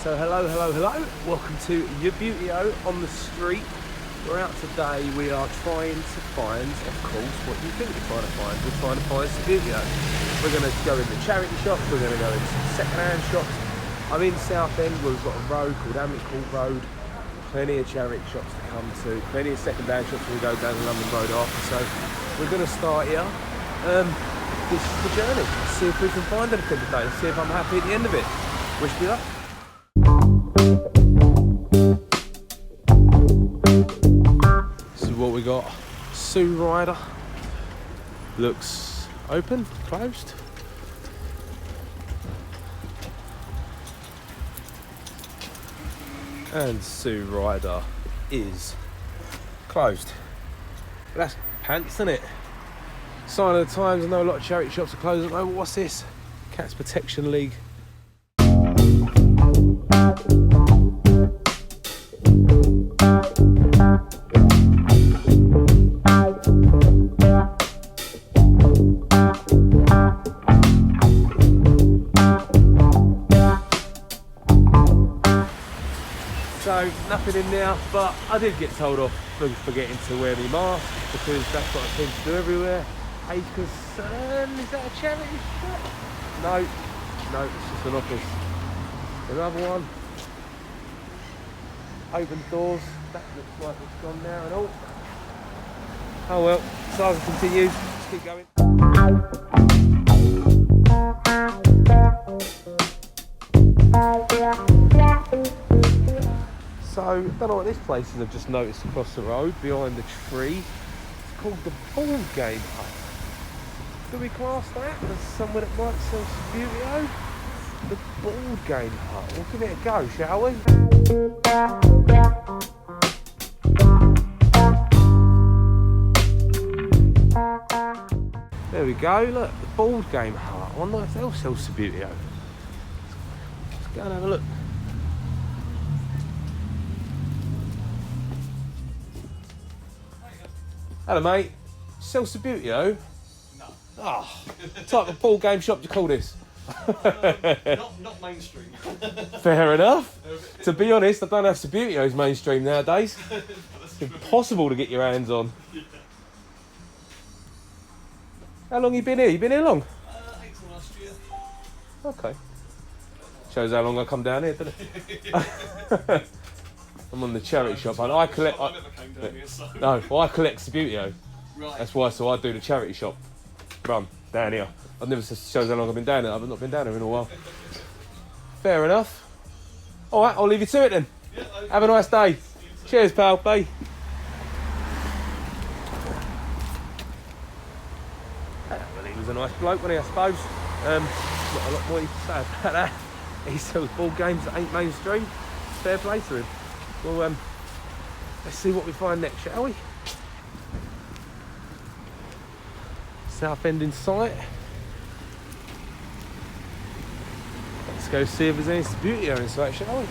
So hello, welcome to Youbbuteo on the street. We're out today, we are trying to find, of course, what you think we're trying to find. We're trying to find Subbuteo. We're going to go into charity shops, we're going to go into some second-hand shops. I'm in Southend, where we've got a road called Court Road. Plenty of charity shops to come to, plenty of second-hand shops when we go down the London Road after. So we're going to start here. This is the journey. Let's see if we can find anything today. Let's see if I'm happy at the end of it. Wish me luck. This is what we got. Sue Rider. Looks open, closed. And Sue Rider is closed. But that's pants, isn't it? Sign of the times. I know a lot of charity shops are closed. I don't know, what's this? Cats Protection League. So nothing in there, but I did get told off for forgetting to wear my mask because that's what I tend to do everywhere. Age concern, is that a charity shop? No, it's just an office. Another one. Open doors, that looks like it's gone now and all. Oh well, saga continues, let's keep going. So, I don't know what this place is, I've just noticed across the road, behind the tree. It's called the Ball Game Hut. Do we class that as somewhere that might sell Subbuteo? The Ball Game Hut. We'll give it a go, shall we? There we go, look, the Ball Game Hut. I wonder if they'll sell Subbuteo. Let's go and have a look. Hello mate, sell Subbuteo? No. Oh, what type of ball game shop do you call this? Not mainstream. Fair enough. To be honest, I don't know if Subbuteo's mainstream nowadays. It's impossible to get your hands on. Yeah. How long you been here? You been here long? April last year. Okay. Shows how long I come down here, doesn't it? I'm on the charity shop and I collect... I never came down here, so... No, well, I collect Subbuteo. Right. That's why, so I do the charity shop run down here. I've never shows how long I've been down here. I've not been down here in a while. Fair enough. All right, I'll leave you to it then. Yeah, okay. Have a nice day. Cheers, pal. Bye. Well, he was a nice bloke, wasn't he, I suppose. Not a lot more to say about that. He sells ball games that ain't mainstream. Fair play to him. Well, let's see what we find next, shall we? Southend in sight. Let's go see if there's any Subbuteo in sight, shall we?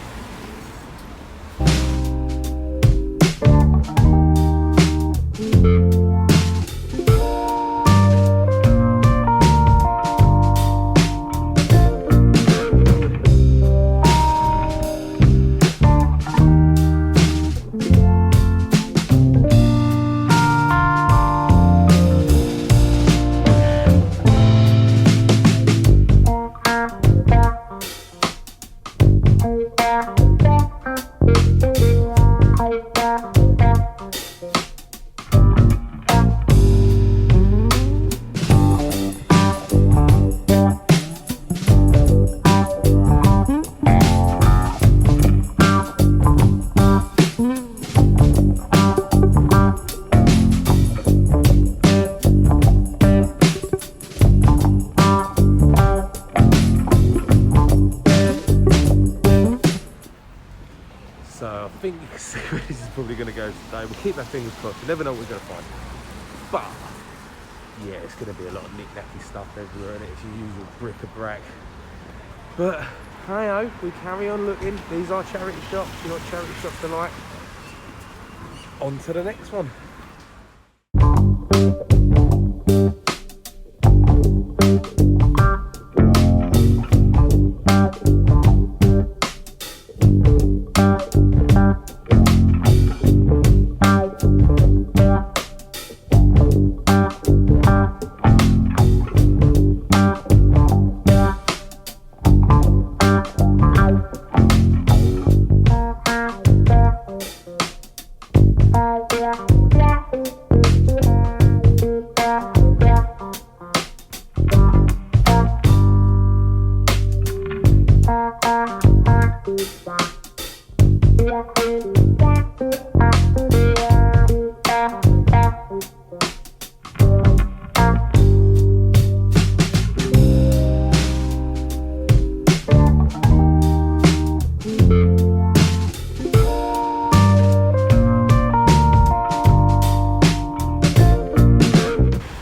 So I think you can see where this is probably going to go today. We'll keep our fingers crossed. You never know what we're going to find. But yeah, it's going to be a lot of knick-knacky stuff everywhere, and it's your usual bric-a-brac. But hey-ho, we carry on looking. These are charity shops. You got charity shops to like. On to the next one.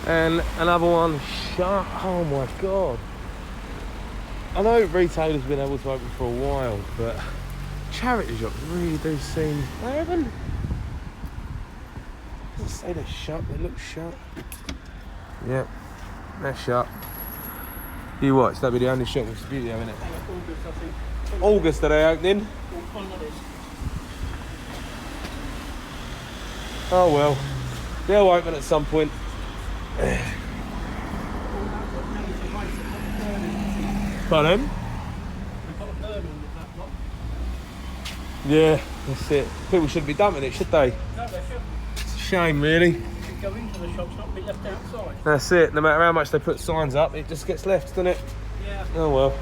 And another one shut. Oh my god. I know retailers have been able to open for a while, but charity shops really do seem... They open? Doesn't say they're shut, they look shut. Yep, they're shut. You watch, that'll be the only shop with Subbuteo, isn't it? August, I think. August are they opening? One of these. Oh well, they'll open at some point. Pardon? We've got a burn on that lot. Yeah, that's it. People shouldn't be dumping it, should they? No, they should. It's a shame, really. You should go into the shops, not be left outside. That's it. No matter how much they put signs up, it just gets left, doesn't it? Yeah. Oh well.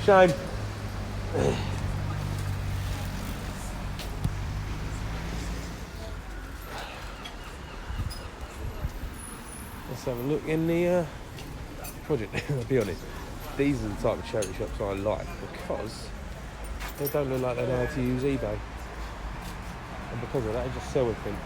Shame. Let's have a look in the project. I'll be honest, these are the type of charity shops I like because they don't look like they know how to use eBay, and because of that, they just sell everything.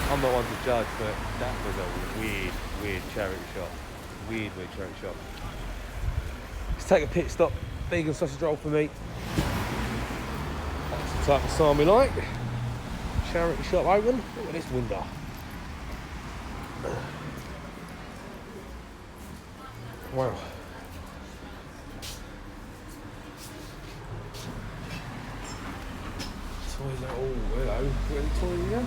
I'm not one to judge, but that was a weird charity shop. Weird charity shop. Let's take a pit stop. Vegan sausage roll for me. That's the type of sign we like. Charity shop open. Look at this window. Wow. Toilet. Oh, hello. Where the toilet go?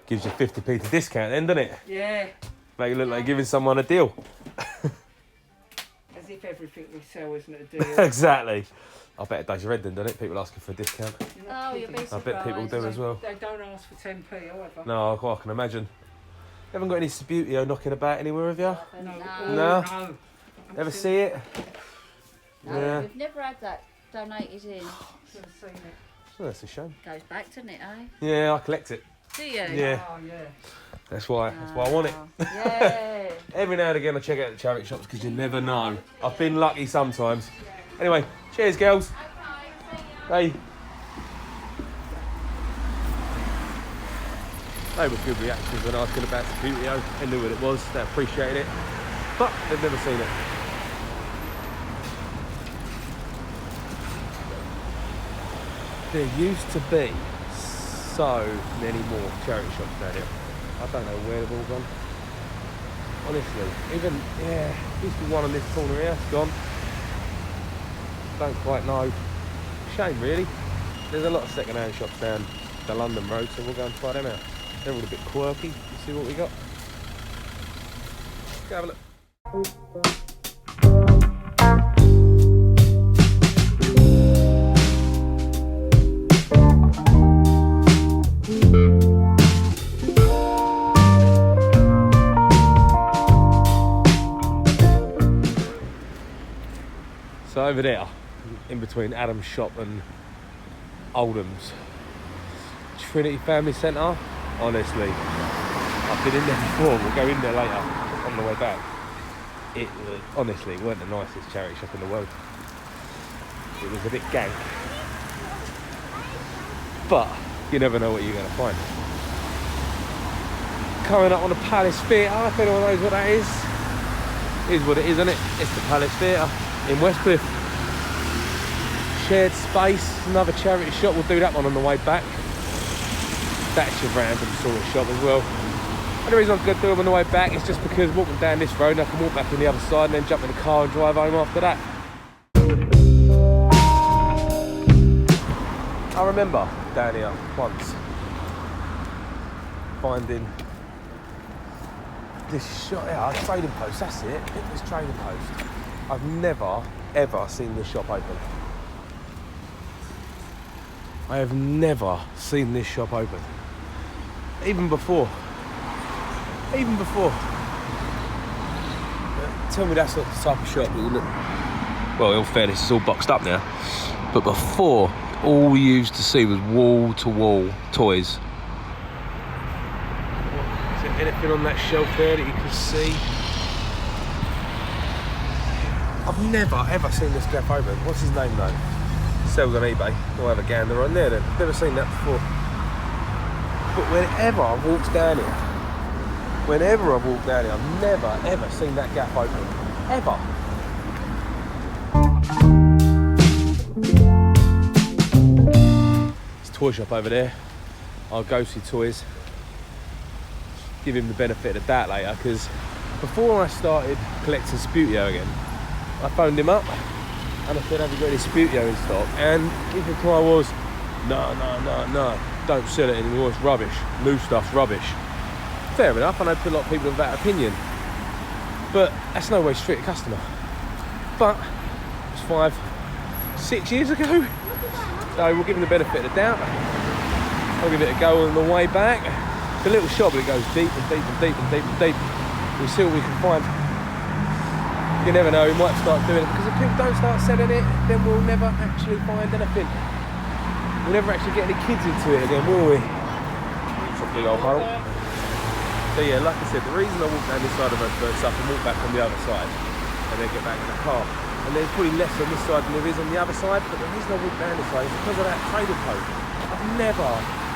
Gives you 50p to discount then, doesn't it? Yeah, Make it look like giving someone a deal. as if everything we sell isn't a deal. Exactly. I bet it does your head then, doesn't it? People asking for a discount. You're not Oh, you'll be kidding. I bet people do as well. They don't ask for 10p, however. No, I can imagine. You haven't got any Subbuteo knocking about anywhere, have you? No. No. Oh, No. no. Ever see it? No, Yeah. we've never had that donated in. Should have seen it. Oh, that's a shame. Goes back, doesn't it, eh? Yeah, I collect it. Do you? Yeah. Oh, yeah. That's why I want it. Yeah. Every now and again I check out the charity shops because you never know. I've been lucky sometimes. Anyway, cheers girls. Hey. They were good reactions when asking about Subbuteo. They knew what it was, they appreciated it. But they've never seen it. There used to be so many more charity shops down here. I don't know where they've all gone. Honestly, even, used to be one on this corner here, it's gone. Don't quite know. Shame really. There's a lot of second-hand shops down the London road, so we'll go and try them out. They're all a bit quirky. Let's see what we got. Let's go have a look. over there, in between Adam's shop and Oldham's, Trinity Family Centre. Honestly, I've been in there before. We'll go in there later on the way back. It was, honestly, it weren't the nicest charity shop in the world. It was a bit gank, but you never know what you're going to find. Coming up on the Palace Theatre, if anyone knows what that is what it is, isn't it? It's the Palace Theatre in Westcliff. Shared space, another charity shop. We'll do that one on the way back. That's your random sort of shop as well. And the reason I'm going to do them on the way back is just because walking down this road, I can walk back on the other side and then jump in the car and drive home after that. I remember down here once finding this shop, yeah, trading post, that's it, this trading post. I've never ever seen this shop open. I have never seen this shop open. Even before. Tell me that's not the type of shop that you look. Well, in all fairness, it's all boxed up now. But before, all we used to see was wall-to-wall toys. Is there anything on that shelf there that you can see? I've never ever seen this gaff open. What's his name though? Sells on eBay. We'll have a gander on there then. I've never seen that before. But whenever I've walked down here, I've never ever seen that gaff open. Ever. It's a toy shop over there. I'll go see toys. Give him the benefit of that later, because before I started collecting Subbuteo again, I phoned him up and I said, have you got any Subbuteo in stock? And his reply was, no, don't sell it anymore, it's rubbish. New stuff's rubbish. Fair enough, I know a lot of people have that opinion, but that's no way to treat a customer. But it was 5-6 years ago, so we'll give him the benefit of the doubt. I'll give it a go on the way back. It's a little shop, but it goes deep and deep and deep and deep and deep. We'll see what we can find. You never know, we might start doing it, because if people don't start selling it, then we'll never actually find anything. We'll never actually get any kids into it again, will we? It's a big old hole. So yeah, like I said, the reason I walk down this side of Roadside so I can walk back on the other side and then get back in the car. And there's probably less on this side than there is on the other side, but the reason I walk down this way is because of that trading post. I've never,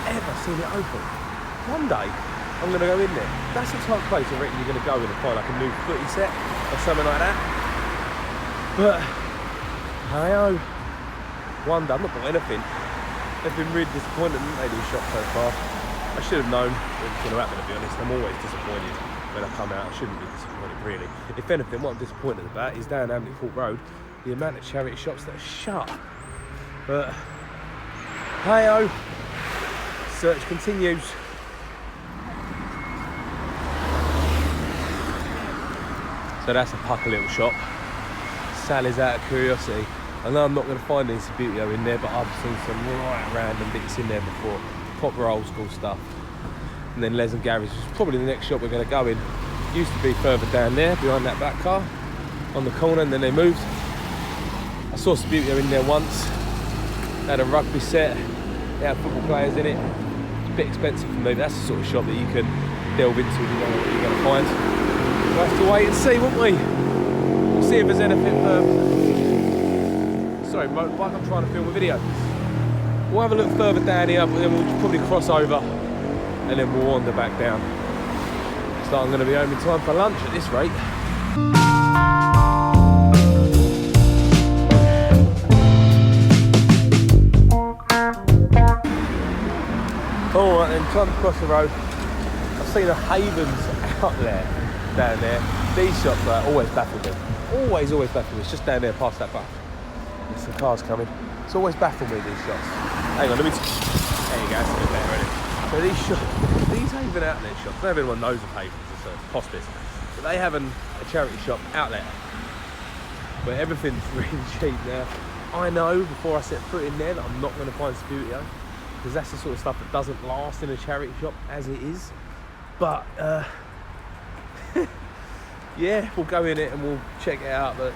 ever seen it open. One day, I'm going to go in there. That's the type of place I reckon you're going to go in and find like a new footy set or something like that. But, hey-oh, one day, I'm not bought anything. They've been really disappointed, haven't they, these shops so far? I should have known it was going to happen, to be honest. I'm always disappointed when I come out. I shouldn't be disappointed, really. If anything, what I'm disappointed about is down Hamley Court Road, the amount of charity shops that are shut. But, hey-oh, search continues. So that's a pucker little shop. Sally's out of curiosity. I know I'm not going to find any Subbuteo in there, but I've seen some right random bits in there before. Proper old school stuff. And then Les and Gary's, which is probably the next shop we're going to go in. Used to be further down there, behind that black car, on the corner, and then they moved. I saw Subbuteo in there once. They had a rugby set. They had football players in it. It's a bit expensive for me, but that's the sort of shop that you can delve into if you know what you're going to find. We'll have to wait and see, won't we? We'll see if there's anything sorry, motorbike, I'm trying to film a video. We'll have a look further down here, but then we'll probably cross over and then we'll wander back down. So I'm going to be home in time for lunch at this rate. Alright then, time to cross the road. I've seen a Havens outlet down there. These shops are always baffled me. Always baffled me. It's just down there past that bus. There's some cars coming. It's always baffled me, these shops. Hang on, let me... There you go, it's a bit better, isn't it? So these shops, these Haven outlet shops, I don't know if anyone knows of Havens, it's a hospice, but they have a charity shop outlet where everything's really cheap. Now, I know before I set foot in there that I'm not going to find Subbuteo, because that's the sort of stuff that doesn't last in a charity shop as it is. But, yeah, we'll go in it and we'll check it out, but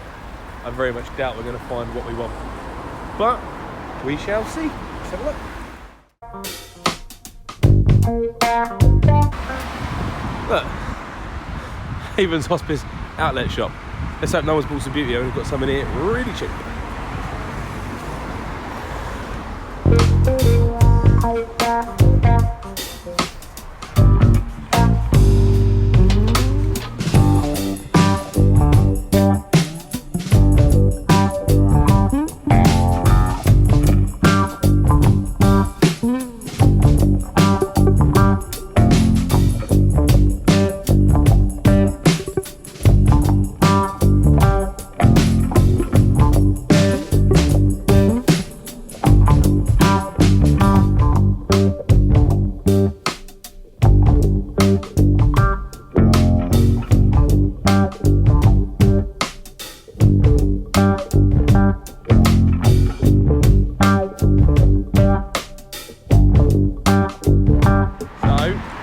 I very much doubt we're going to find what we want. But we shall see. Let's have a look. Look, Haven's Hospice outlet shop. Let's hope no one's bought Subbuteo and we've got some in here really cheap.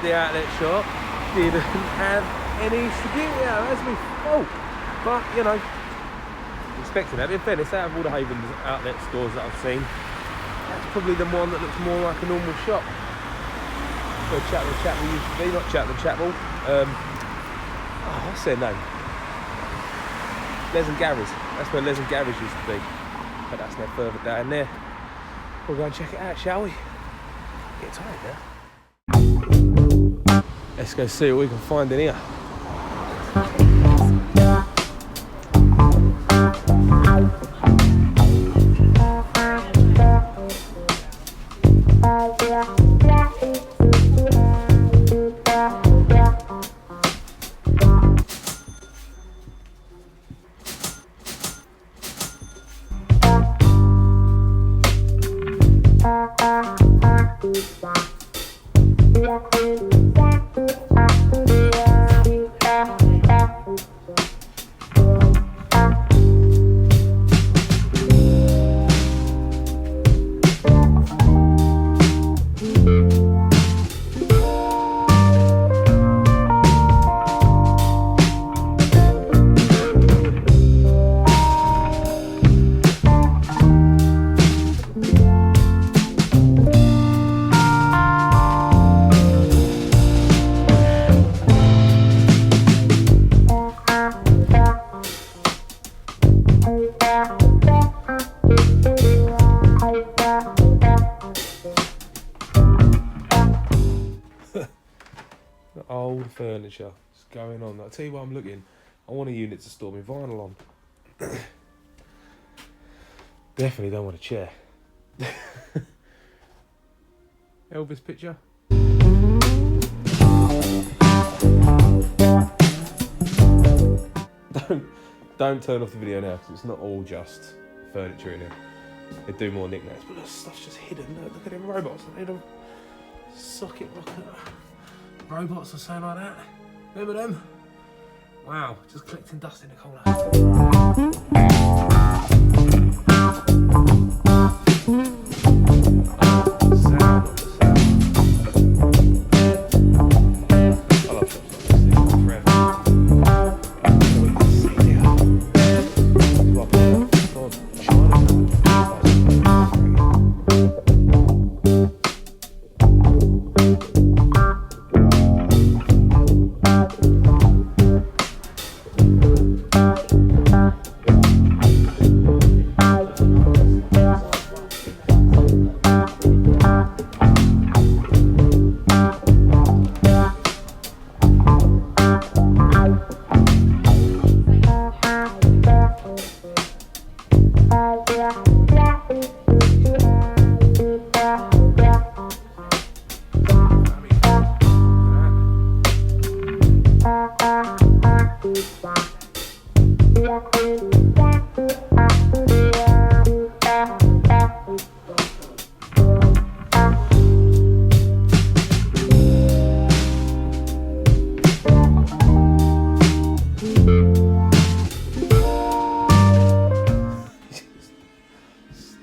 The outlet shop didn't have any Subbuteo, as we thought. But, you know, expecting that. In fairness, out of all the Haven's outlet stores that I've seen, that's probably the one that looks more like a normal shop. Where Chapel used to be, not Chapel. What's their name? Les and Gary's. That's where Les and Gary's used to be. But that's no further down there. We'll go and check it out, shall we? Get tired now. Let's go see what we can find in here. Old furniture. What's going on? I'll tell you what I'm looking. I want a unit to store my vinyl on. Definitely don't want a chair. Elvis picture. Don't turn off the video now because it's not all just furniture in here. They do more knickknacks, but the stuff's just hidden. Look at them robots. They don't socket rocket robots or something like that. Remember them? Wow, just collecting dust in the corner.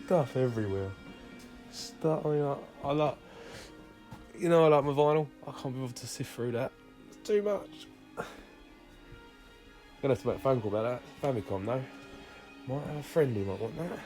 Stuff everywhere. Stuff. I mean, I like. You know, I like my vinyl. I can't be bothered to sift through that. It's too much. Gonna have to make a phone call about that. Famicom though. Might have a friend who might want that.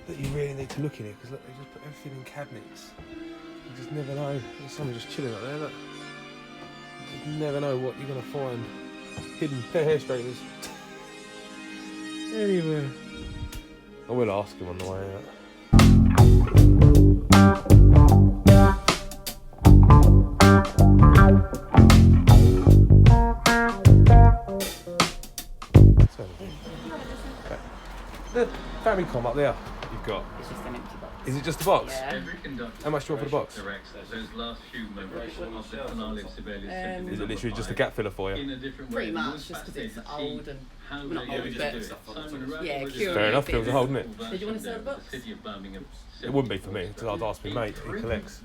But you really need to look in it because look, they just put everything in cabinets. You just never know. There's someone just chilling up there. Look, you just never know what you're gonna find. Hidden hair straighteners. Anywhere. I will ask him on the way out. The family com up there you've got. It's just an empty box. Is it just the box? Yeah. How much do you want for the box? Is it literally just a gap filler for you? Pretty much, just because it's old and not old, but yeah, curious. Fair enough, feels a hold, isn't it? Did you want to sell the box? It wouldn't be for me, because I'd ask my mate who collects.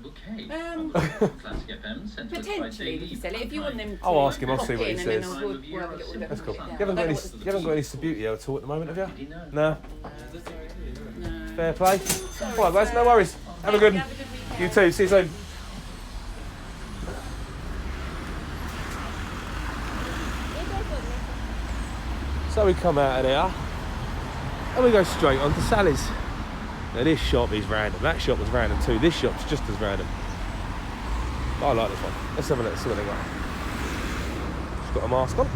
Potentially we can sell it if you want them to. I'll ask him, I'll pop see what he in and says. then I'll work a little bit. That's cool. Yeah. You haven't got any Subbuteo at all at the moment, have you? No? No. Fair play. Alright guys, no worries. Have a good one. Have a good weekend. You too, see you soon. So we come out of there and we go straight on to Sally's. Now this shop is random. That shop was random too. This shop's just as random. But I like this one. Let's have a look, see what they got. She's got a mask on.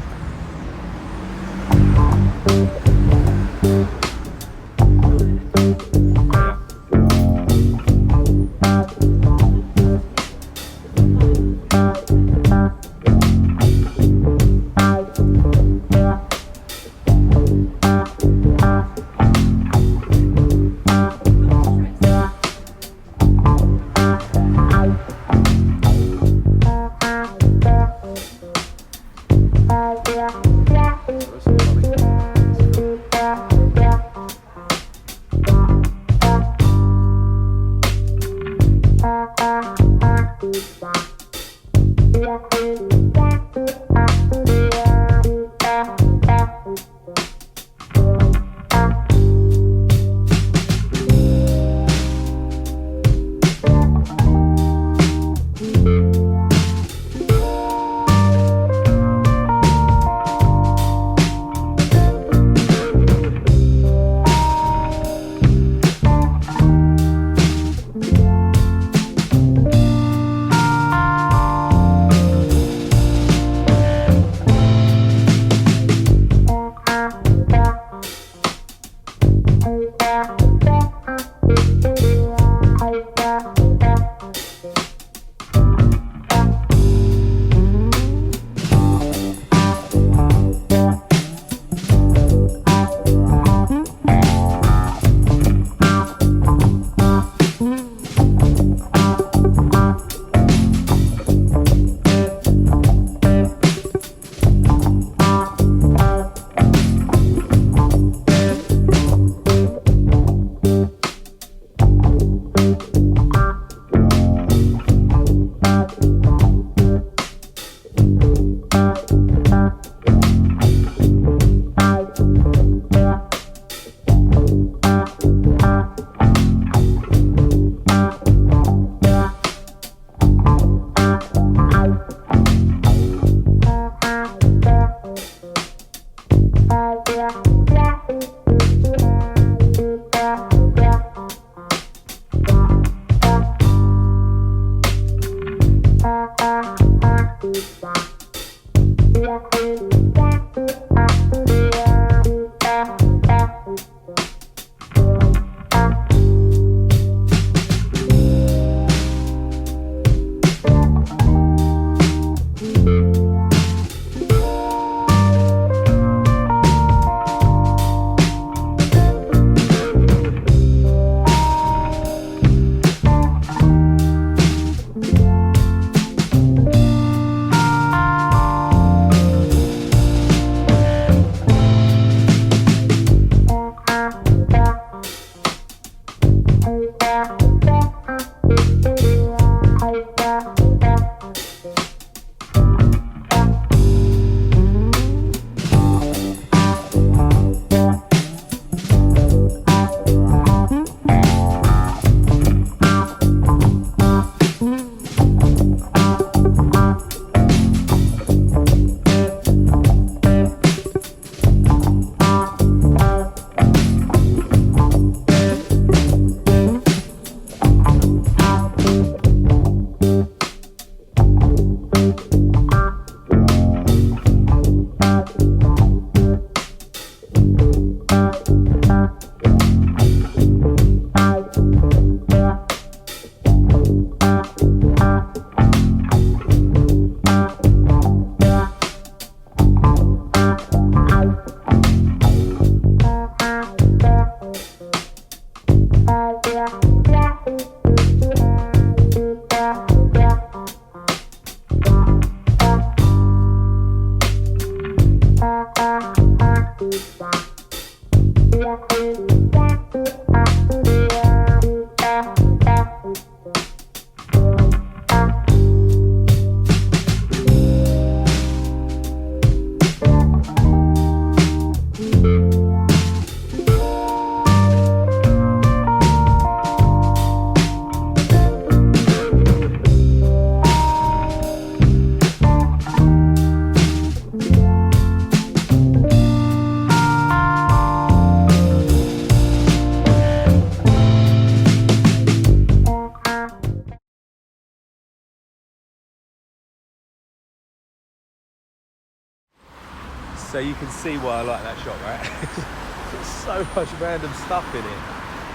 So you can see why I like that shop, right? There's so much random stuff in it.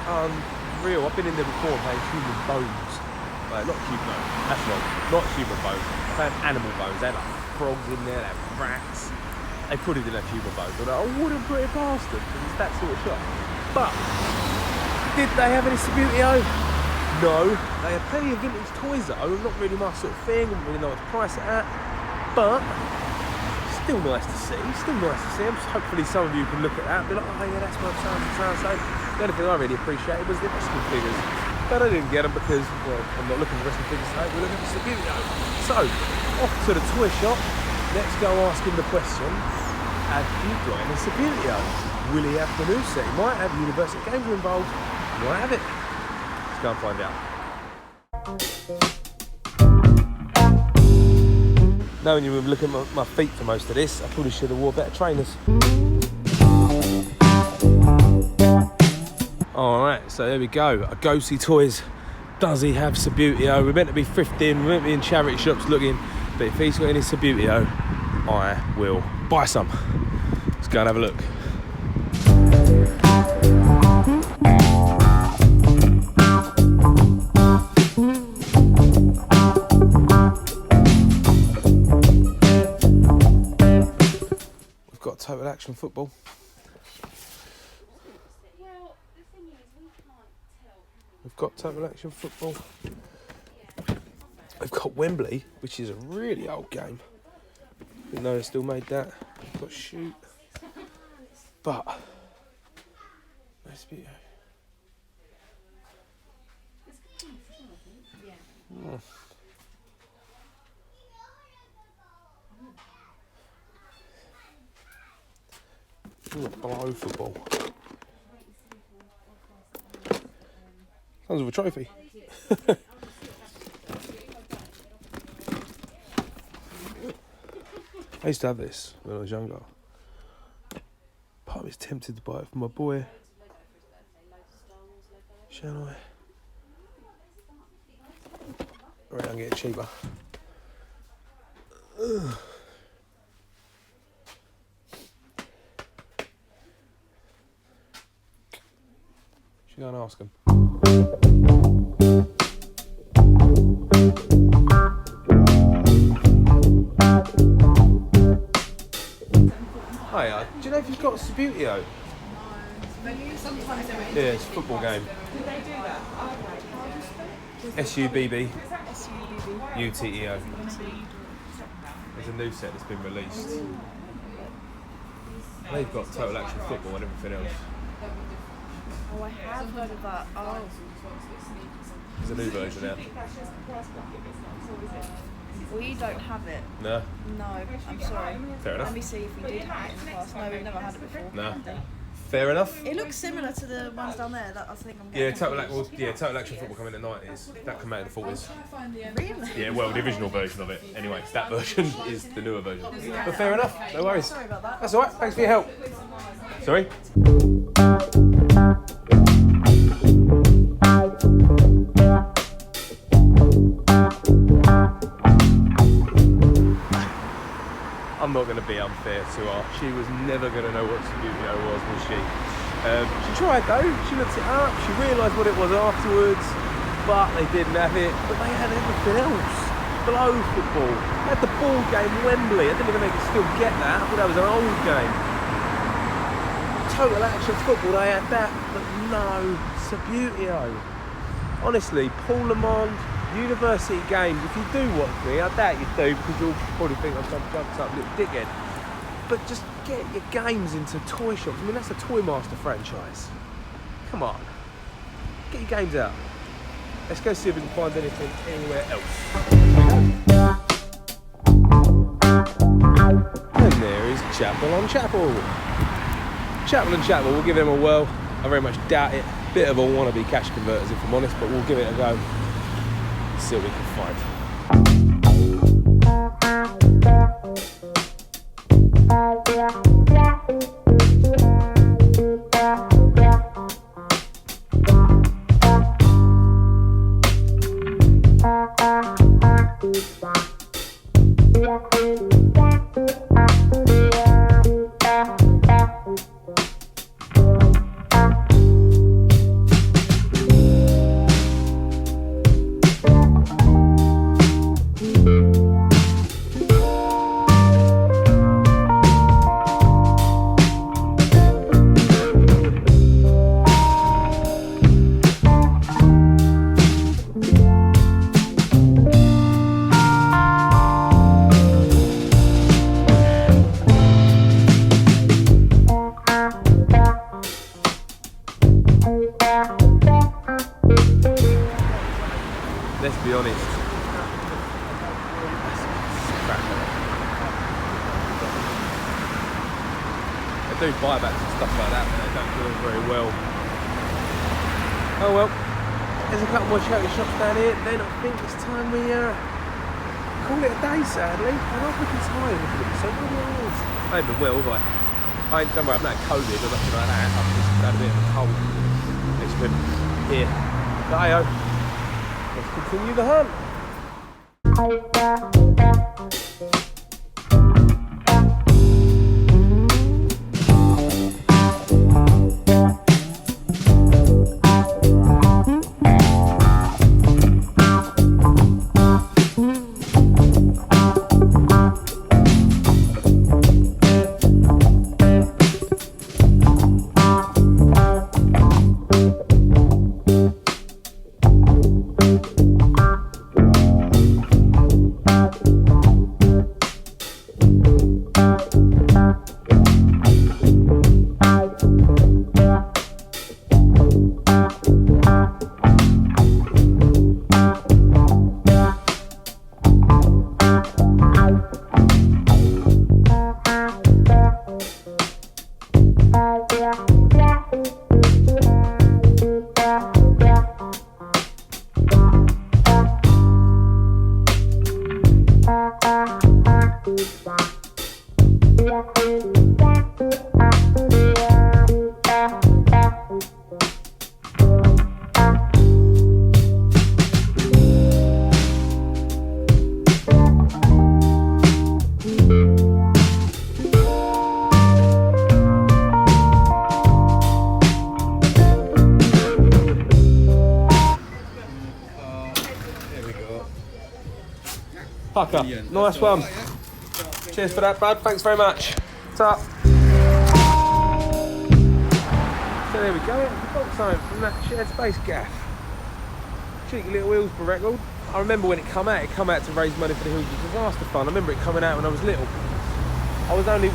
Unreal. I've been in there before and found human bones. Like, not human bones. That's wrong. Not human bones. I found animal bones. They had like frogs in there, they had rats. They probably didn't have human bones, but I wouldn't put it past them because it's that sort of shop. But did they have any Subbuteo? No. They had plenty of vintage toys though. Not really my sort of thing. I wouldn't really know what to price it at. But still nice to see. Still nice to see them. Hopefully some of you can look at that and be like, oh yeah, that's my so-and-so. The only thing I really appreciated was the wrestling figures. But I didn't get them because, well, I'm not looking for wrestling figures today, we're looking for Subbuteo. So, off to the toy shop. Let's go ask him the question, have you got any Subbuteo? Will he have the new set? He might have. University Games are involved. He might have it. Let's go and find out. Knowing you were looking at my feet for most of this, I probably should have wore better trainers. Alright, so there we go. A go see toys. Does he have Subbuteo? We're meant to be thrifting, we're meant to be in charity shops looking, but if he's got any Subbuteo, I will buy some. Let's go and have a look. We've got Total Action Football. We've got Total Action Football. We've got Wembley, which is a really old game. Didn't know they still made that. We've got Shoot. But no Subbuteo. Oh. Ooh, below football. Sounds of a trophy. I used to have this when I was younger. Part of me's tempted to buy it for my boy. Shall I? I reckon I can get it cheaper. Ugh. Should go and ask him. Hiya, do you know if he's got a Subbuteo? Sometimes they Yeah, it's a football game. do they do that? Subbuteo. There's a new set that's been released. They've got Total Action Football and everything else. Oh, I have heard of that. Oh. There's a new version out. We don't have it. No? No, I'm sorry. Fair enough. Let me see if we did have it in the past. No, we've never had it before. No. Fair enough. It looks similar to the ones down there. That I think I'm Yeah, getting. Total Action Football came in the 90s. That came out in the 40s. Really? Yeah, well, the original version of it. Anyway, that version is the newer version. But fair enough, no worries. Sorry about that. That's alright, thanks for your help. Sorry? I'm not going to be unfair to her. She was never going to know what Subbuteo was she? She tried though, she looked it up, she realised what it was afterwards, but they didn't have it. But they had everything else. Below football, they had the ball game Wembley. I didn't even think they could still get that. I thought that was an old game. Total Action Football, they had that, but no Subbuteo. Honestly, Paul Lamond, University Games, if you do watch me, I doubt you do because you'll probably think I'm some jumped up little dickhead. But just get your games into toy shops. I mean, that's a Toy Master franchise. Come on. Get your games out. Let's go see if we can find anything anywhere else. And there is Chapel on Chapel. Chapel and Chapel, we'll give them a whirl. I very much doubt it. Bit of a wannabe cash converters if I'm honest, but we'll give it a go. See what we can find. let's be honest. That's crap. They do buybacks and stuff like that, but they don't do them very well. Oh well, there's a couple more charity shops down here. Then I think it's time we call it a day, sadly. And I'm looking tired of it, so what else? I ain't been well, have I? Don't worry, I've not had COVID or nothing like that. I've just had a bit of a cold. It's been here. But hey-oh, let's continue the hunt. Pucker, nice one. Cheers for that, bud. Thanks very much. What's up? So there we go. We've got something from that shared space gaff. Cheeky little Hillsborough record. I remember when it come out to raise money for the Hillsborough Disaster Fund. I remember it coming out when I was little. I was only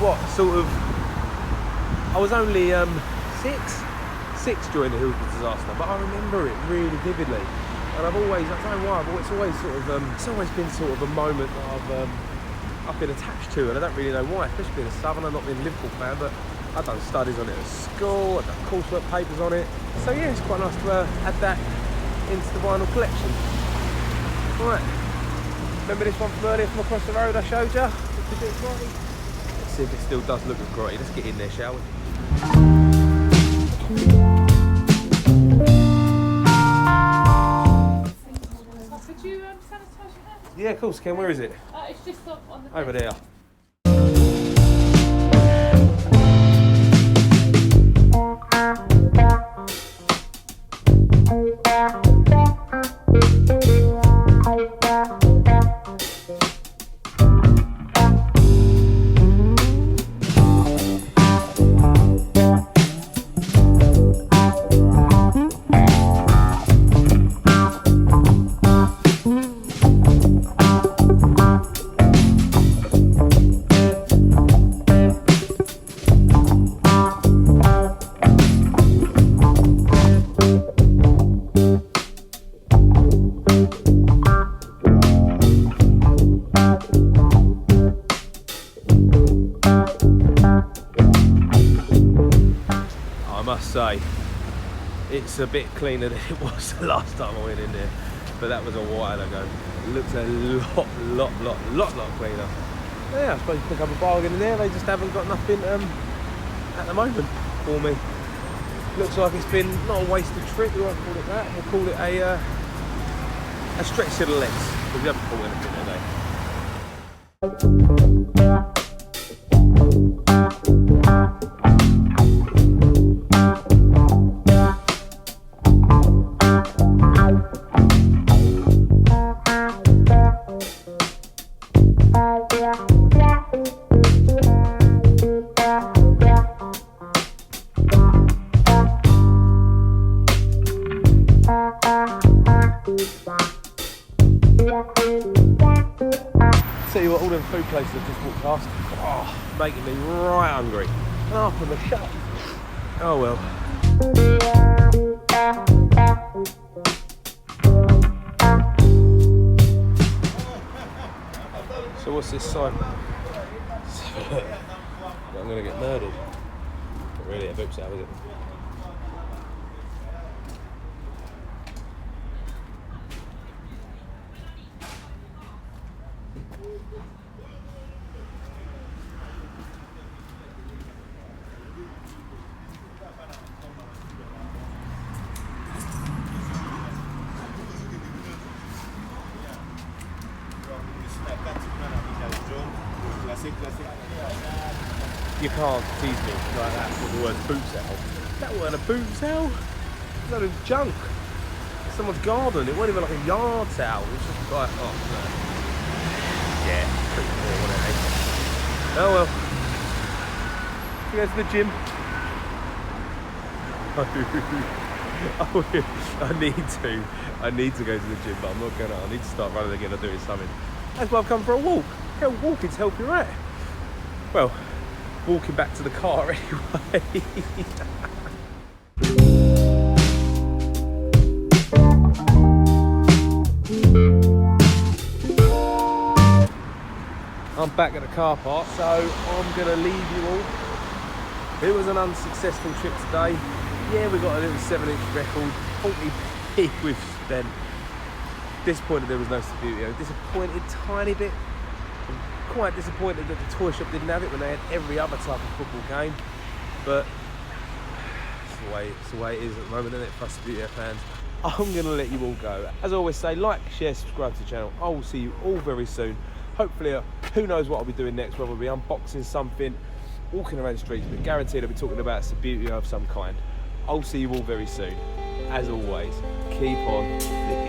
six during the Hillsborough disaster, but I remember it really vividly. And I don't know why, but it's always been sort of a moment that I've been attached to, and I don't really know why, especially being a Southerner, not being a Liverpool fan, but I've done studies on it at school, I've done coursework papers on it. So yeah, it's quite nice to add that into the vinyl collection. Right, remember this one from earlier from across the road I showed you? It's a bit grotty. Let's see if it still does look grotty. Let's get in there, shall we? Could you sanitize your hands? Yeah, of course, Ken. Where is it? It's just on the Over there. Say it's a bit cleaner than it was the last time I went in there, but that was a while ago. It looks a lot cleaner. Yeah, I suppose you pick up a bargain in there. They just haven't got nothing at the moment for me. Looks like it's been not a wasted trip. We won't call it that. We'll call it a stretch to the legs, because we haven't caught anything today. Tell you what, all them food places I've just walked past, making me right hungry. Half of them are shut. Oh well. So what's this sign? I'm gonna get murdered. Not really a boot sale, is it? You can't tease me like that with the word boot sale. That wasn't a boot sale. That was junk. Someone's garden. It wasn't even like a yard sale. It was just like, oh no. Yeah, pretty cool, wasn't it? Oh well. You go to the gym. I need to go to the gym, but I'm not gonna. I need to start running again or doing something. That's why I've come for a walk. Hell, walking's help you right. Well, walking back to the car anyway. I'm back at the car park, so I'm gonna leave you all. It was an unsuccessful trip today. Yeah, we got a little 7-inch record, 40p we've spent. Disappointed there was no Subbuteo. Disappointed tiny bit. I'm quite disappointed that the toy shop didn't have it when they had every other type of football game. But it's the way it is at the moment, isn't it, for us Subbuteo fans? I'm going to let you all go. As I always say, like, share, subscribe to the channel. I will see you all very soon. Hopefully, who knows what I'll be doing next, whether we'll be unboxing something, walking around the streets, but guaranteed I'll be talking about Subbuteo of some kind. I'll see you all very soon. As always, keep on living.